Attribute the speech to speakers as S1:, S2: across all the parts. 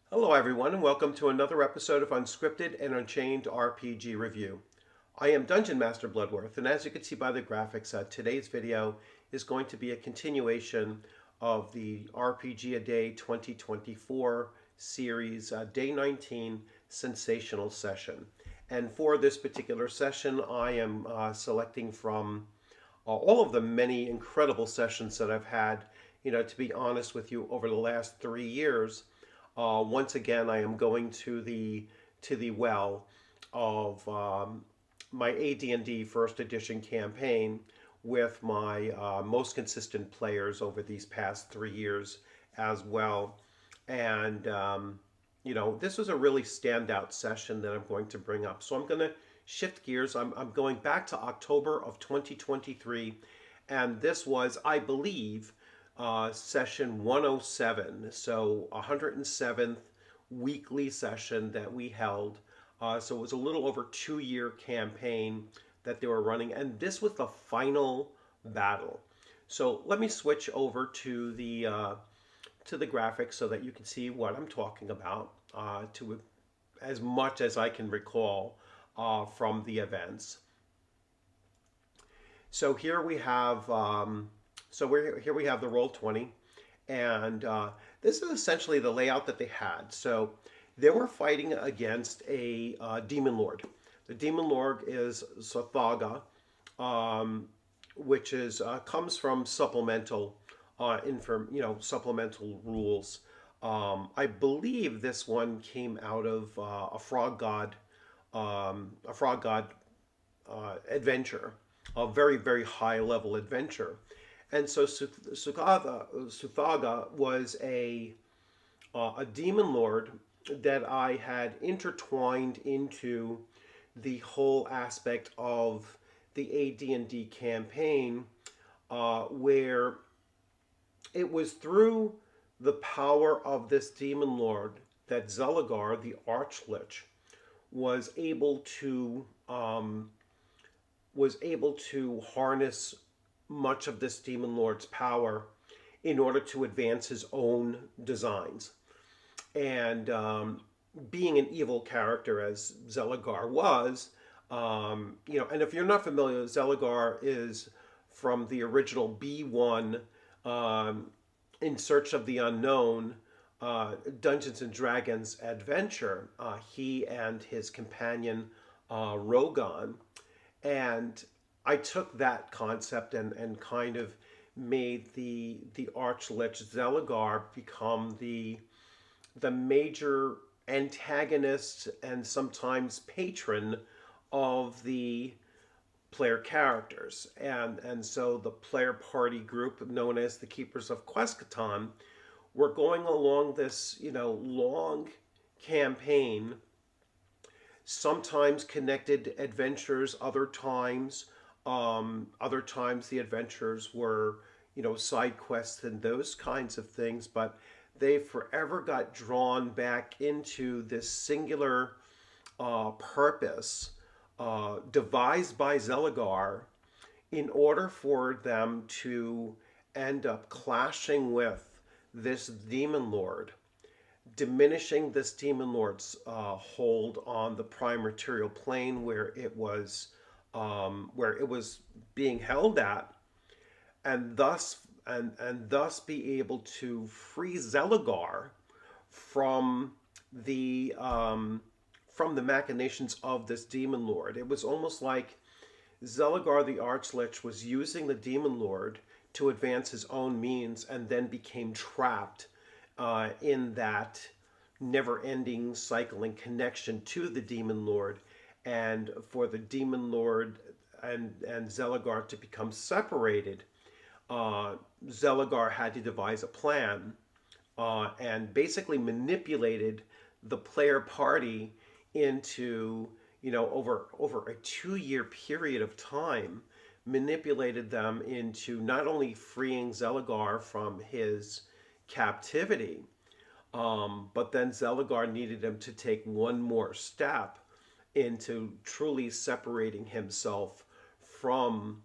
S1: Hello, everyone, and welcome to another episode of Unscripted and Unchained RPG Review. I am Dungeon Master Bloodworth, and as you can see by the graphics, today's video is going to be a continuation of the RPGaDay 2024 series, Day 19 Sensational Session. And for this particular session, I am selecting from all of the many incredible sessions that I've had, to be honest with you, over the last 3 years. Once again, I am going to the well of my AD&D First Edition campaign with my most consistent players over these past 3 years as well. And this was a really standout session that I'm going to bring up. So I'm going to shift gears. I'm going back to October of 2023, and this was, I believe, session 107, so 107th weekly session that we held. So it was a little over 2 year campaign that they were running, and this was the final battle. So let me switch over to the graphics so that you can see what I'm talking about, to as much as I can recall from the events. So here we have here we have the Roll20, and this is essentially the layout that they had. So they were fighting against a demon lord. The demon lord is Sothaga, which is comes from supplemental supplemental rules. I believe this one came out of a frog god adventure, a very, very high level adventure. And so Suthaga was a demon lord that I had intertwined into the whole aspect of the AD&D campaign, where it was through the power of this demon lord that Zelagar, the Archlich, was able to harness much of this demon lord's power in order to advance his own designs. And being an evil character as Zelagar was, and if you're not familiar, Zelagar is from the original B1 In Search of the Unknown Dungeons and Dragons adventure. He and his companion Rogan, and I took that concept and kind of made the Archlich Zelagar become the major antagonist and sometimes patron of the player characters. And so the player party group known as the Keepers of Queskaton were going along this, long campaign, sometimes connected adventures, other times the adventures were, side quests and those kinds of things, but they forever got drawn back into this singular purpose devised by Zelagar in order for them to end up clashing with this demon lord, diminishing this demon lord's hold on the prime material plane where it was being held at, and thus be able to free Zelagar from the machinations of this demon lord. It was almost like Zelagar the Archlich was using the demon lord to advance his own means, and then became trapped in that never-ending cycling connection to the demon lord. And for the demon lord and Zelagar to become separated, Zelagar had to devise a plan, and basically manipulated the player party into, over a 2 year period of time, manipulated them into not only freeing Zelagar from his captivity, but then Zelagar needed him to take one more step into truly separating himself from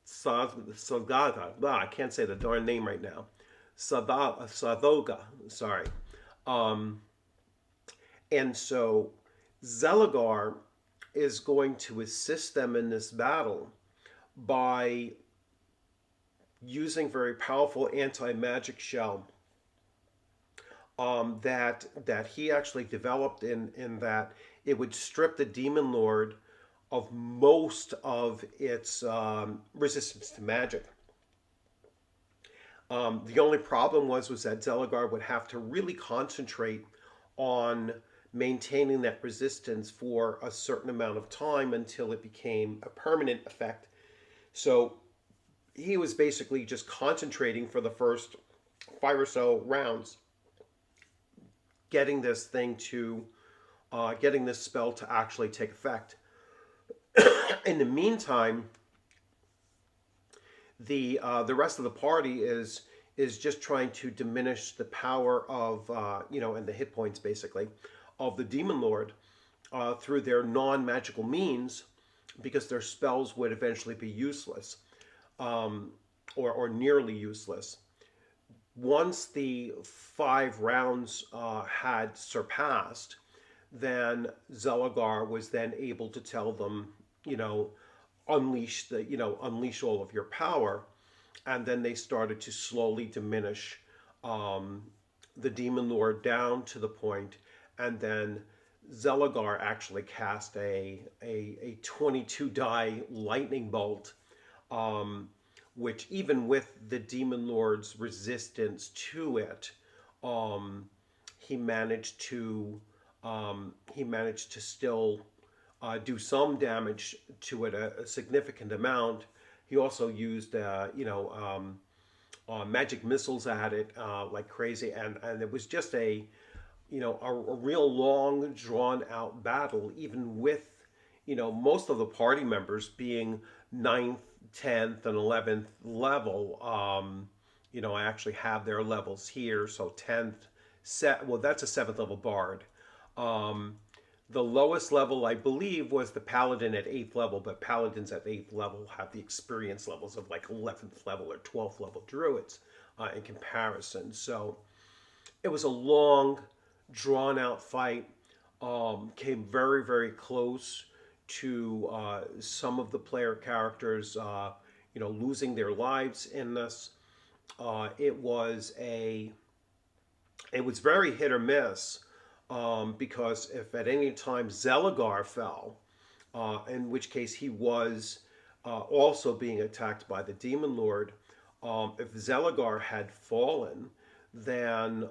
S1: Sagada. I can't say the darn name right now. Sathoga, sorry. Um, and so Zelagar is going to assist them in this battle by using very powerful anti-magic shell that he actually developed in that it would strip the demon lord of most of its resistance to magic. The only problem was that Zelagar would have to really concentrate on maintaining that resistance for a certain amount of time until it became a permanent effect. So he was basically just concentrating for the first 5 or so rounds, getting this thing to, getting this spell to actually take effect. In the meantime, the rest of the party is just trying to diminish the power of and the hit points basically of the demon lord through their non-magical means, because their spells would eventually be useless, or nearly useless. Once the 5 rounds had surpassed, then Zelagar was then able to tell them, unleash all of your power, and then they started to slowly diminish the demon lord down to the point, and then Zelagar actually cast a 22 die lightning bolt, which even with the demon lord's resistance to it, um, he managed to still do some damage to it, a significant amount. He also used magic missiles at it like crazy, and it was just a real long drawn out battle, even with most of the party members being ninth, 10th, and 11th level. I actually have their levels here. So 10th, that's a 7th level bard. Um, the lowest level, I believe, was the paladin at 8th level, but paladins at 8th level have the experience levels of like 11th level or 12th level druids in comparison. So it was a long, drawn out fight. Came very, very close to some of the player characters, losing their lives in this. It was very hit or miss, because if at any time Zelagar fell, in which case he was also being attacked by the demon lord, if Zelagar had fallen, then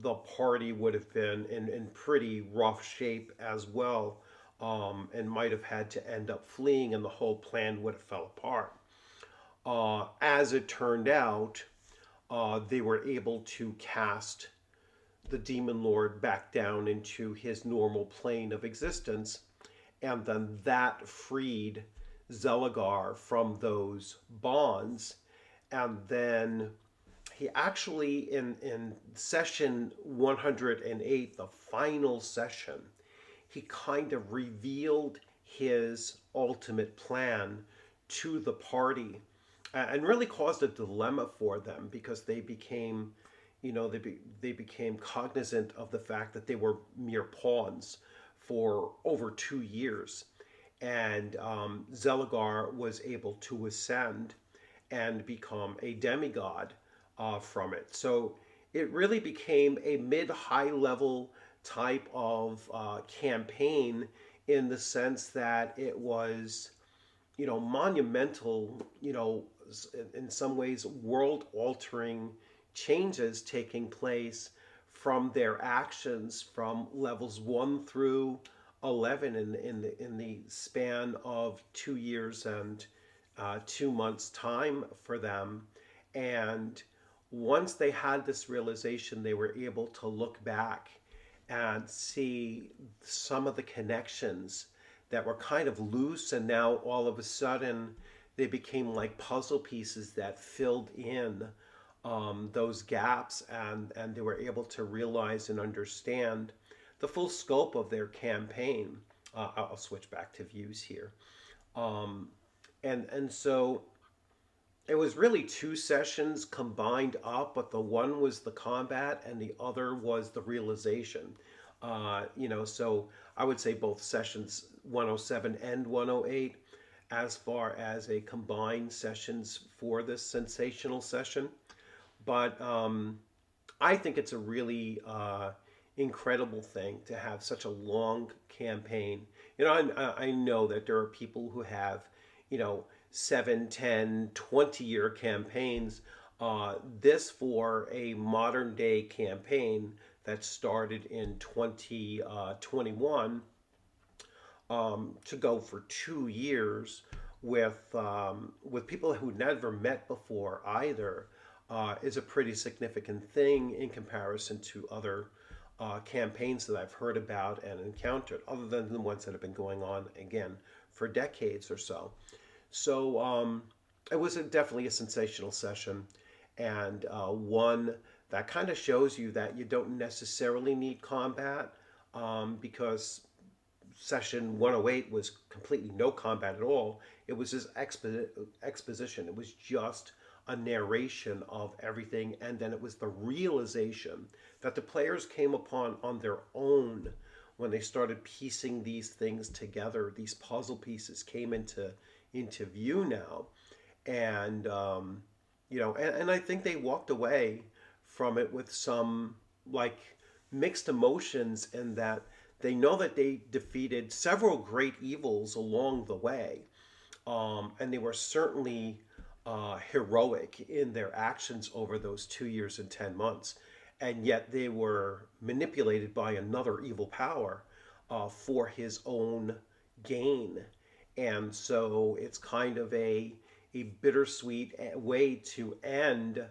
S1: the party would have been in pretty rough shape as well, and might have had to end up fleeing, and the whole plan would have fell apart. As it turned out, they were able to cast the demon lord back down into his normal plane of existence, and then that freed Zelagar from those bonds. And then he actually, in session 108, the final session, he kind of revealed his ultimate plan to the party, and really caused a dilemma for them, because they became they became cognizant of the fact that they were mere pawns for over 2 years, and Zelagar was able to ascend and become a demigod from it. So it really became a mid-high level type of campaign, in the sense that it was, monumental, in some ways world-altering changes taking place from their actions from levels 1 through 11 in the span of 2 years and 2 months time for them. And once they had this realization, they were able to look back and see some of the connections that were kind of loose, and now all of a sudden they became like puzzle pieces that filled in those gaps, and they were able to realize and understand the full scope of their campaign. I'll switch back to views here. And so it was really two sessions combined up, but the one was the combat and the other was the realization. So I would say both sessions 107 and 108 as far as a combined sessions for this sensational session. But I think it's a really incredible thing to have such a long campaign. I know that there are people who have, 7, 10, 20-year campaigns. This for a modern day campaign that started in 2021 to go for 2 years with people who never met before either is a pretty significant thing in comparison to other campaigns that I've heard about and encountered, other than the ones that have been going on again for decades or so. So it was definitely a sensational session, and one that kind of shows you that you don't necessarily need combat, because session 108 was completely no combat at all. It was just exposition. It was just a narration of everything, and then it was the realization that the players came upon on their own when they started piecing these things together. These puzzle pieces came into view now, and and I think they walked away from it with some like mixed emotions, in that they know that they defeated several great evils along the way, and they were certainly heroic in their actions over those 2 years and 10 months. And yet they were manipulated by another evil power for his own gain. And so it's kind of a bittersweet way to end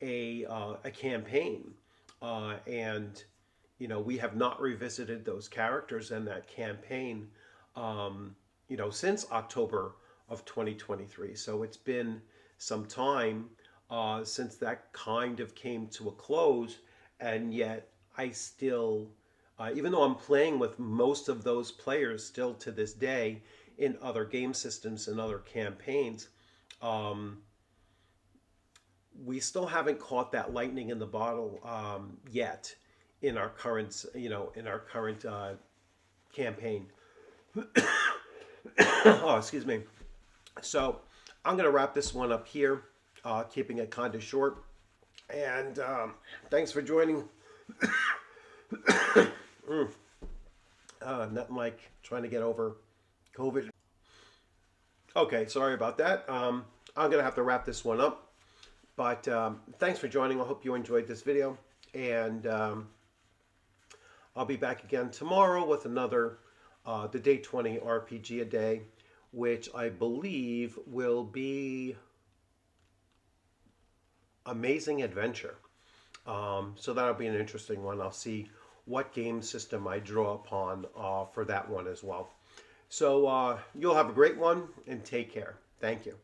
S1: a campaign. And we have not revisited those characters and that campaign, since October of 2023. So it's been some time since that kind of came to a close, and yet I still, even though I'm playing with most of those players still to this day in other game systems and other campaigns, we still haven't caught that lightning in the bottle yet in our current, campaign. Oh, excuse me. So I'm going to wrap this one up here, keeping it kind of short. And thanks for joining. Nothing like trying to get over COVID. Okay, sorry about that. I'm going to have to wrap this one up. But thanks for joining. I hope you enjoyed this video. And I'll be back again tomorrow with another the Day 20 RPG a Day, which I believe will be Amazing Adventure. So that'll be an interesting one. I'll see what game system I draw upon for that one as well. So you'll have a great one, and take care. Thank you.